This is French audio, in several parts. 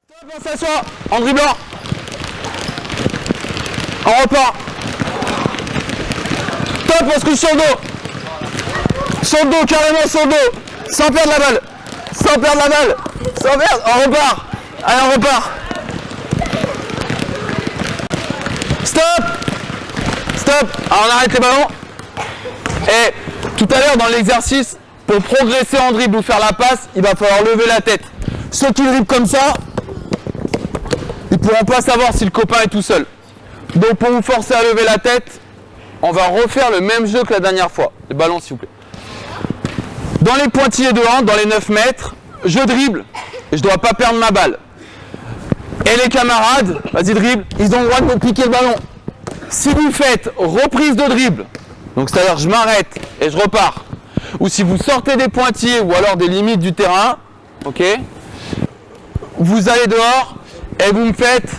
Stop, on s'assoit, en dribblant. On repart. Top, on se couche sur le dos. Sur le dos, carrément sur le dos. Sans perdre la balle. Sans perdre la balle. Sans perdre. On repart. Allez, on repart. Stop. Stop. Alors on arrête les ballons. Et tout à l'heure dans l'exercice, pour progresser en dribble ou faire la passe, il va falloir lever la tête. Ceux qui dribblent comme ça, ils ne pourront pas savoir si le copain est tout seul. Donc pour vous forcer à lever la tête, on va refaire le même jeu que la dernière fois. Les ballons s'il vous plaît. Dans les pointillés de hand, dans les 9 mètres, je dribble et je ne dois pas perdre ma balle. Et les camarades, vas-y dribble, ils ont le droit de me piquer le ballon. Si vous faites reprise de dribble, donc c'est-à-dire je m'arrête et je repars, ou si vous sortez des pointillés ou alors des limites du terrain, ok, vous allez dehors et vous me faites,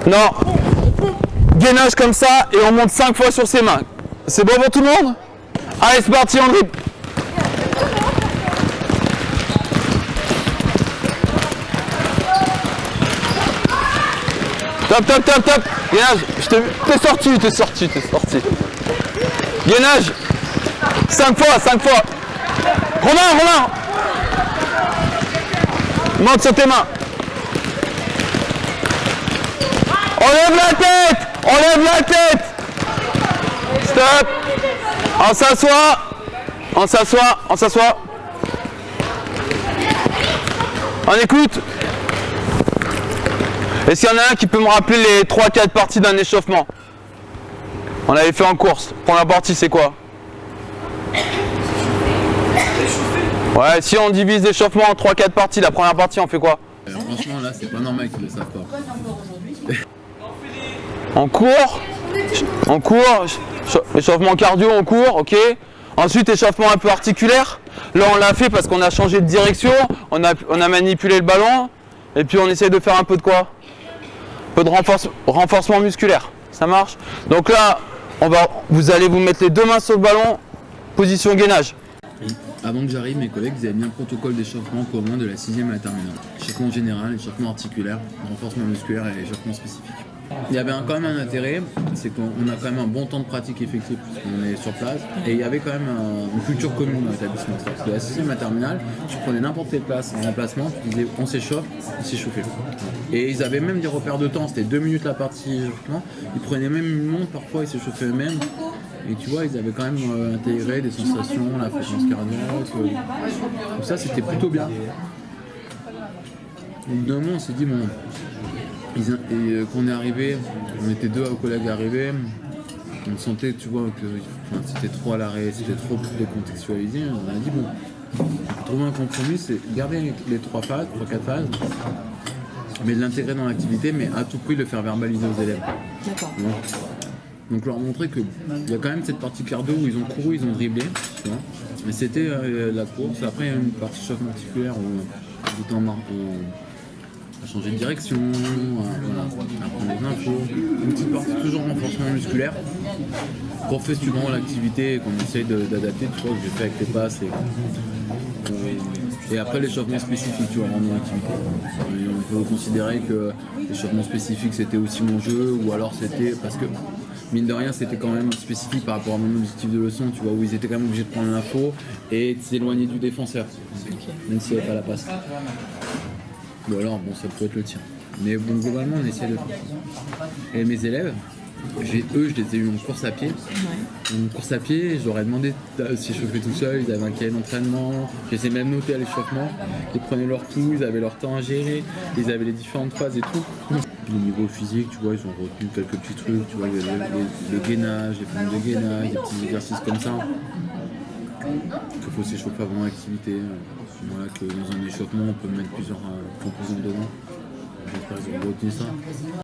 non, gainage comme ça et on monte 5 fois sur ses mains. C'est bon pour tout le monde? Allez, c'est parti, on dribble. Top, top, top, top. Gainage, t'es sorti. Gainage. 5 fois. Romain. Monte sur tes mains. On lève la tête. Stop. On s'assoit. On écoute. Est-ce qu'il y en a un qui peut me rappeler les 3-4 parties d'un échauffement? On avait fait en course. Première partie, c'est quoi? Ouais, si on divise l'échauffement en 3-4 parties, la première partie, on fait quoi? Franchement, là, c'est pas normal qu'ils le savent pas. On court, échauffement cardio, on court, ok. Ensuite, échauffement un peu articulaire. Là, on l'a fait parce qu'on a changé de direction, on a manipulé le ballon, et puis on essaie de faire un peu de quoi? Un peu de renforcement musculaire. Ça marche? Donc là, vous allez vous mettre les deux mains sur le ballon, position gainage. Avant que j'arrive, mes collègues ils avaient mis un protocole d'échauffement commun de la 6e à la terminale. Échauffement général, échauffement articulaire, renforcement musculaire et échauffement spécifique. Il y avait quand même un intérêt, c'est qu'on a quand même un bon temps de pratique effectif puisqu'on est sur place. Et il y avait quand même une culture commune dans l'établissement. Parce que la 6e à la terminale, tu prenais n'importe quelle place en remplacement, tu disais on s'échauffe, on s'échauffait. Et ils avaient même des repères de temps, c'était 2 minutes la partie échauffement. Ils prenaient même une montre, parfois ils s'échauffaient eux-mêmes. Et tu vois, ils avaient quand même intégré des sensations, la fréquence cardiaque. Tout ça, c'était plutôt bien. Au bout d'un moment, on s'est dit, bon, quand on est arrivé, on était 2 collègues arrivés, on sentait, tu vois, que c'était trop à l'arrêt, c'était trop décontextualisé. On a dit, bon, trouver un compromis, c'est garder les 3-4 phases, mais de l'intégrer dans l'activité, mais à tout prix le faire verbaliser aux élèves. D'accord. Donc leur montrer qu'il y a quand même cette partie cardio où ils ont couru, ils ont dribblé, tu vois. Mais c'était la course. Après il y a une partie échauffement articulaire où on a changé de direction, à prendre des infos. Une petite partie toujours renforcement musculaire qu'on fait suivant l'activité et qu'on essaye d'adapter, tu vois, que j'ai fait avec les passes. Et après l'échauffement spécifique, tu vois, dans l'activité. On peut considérer que l'échauffement spécifique c'était aussi mon jeu, ou alors c'était parce que mine de rien c'était quand même spécifique par rapport à mon objectif de leçon, tu vois, où ils étaient quand même obligés de prendre l'info et de s'éloigner du défenseur, même s'il n'y avait pas la passe. Ou alors bon, ça peut être le tir. Mais bon, globalement on essaie de faire ça. Et mes élèves, je les ai eu en course à pied. En course à pied, je leur ai demandé si je faisais tout seul, ils avaient un cahier d'entraînement, je les ai même notés à l'échauffement, ils prenaient leur tout, ils avaient leur temps à gérer, ils avaient les différentes phases et tout. Au niveau physique, tu vois, ils ont retenu quelques petits trucs, tu vois, il y avait le gainage, les formes de gainage, des petits exercices comme ça. Il faut s'échauffer avant l'activité. Voilà, que dans un échauffement, on peut mettre plusieurs composants dedans. J'espère qu'ils ont retenu ça.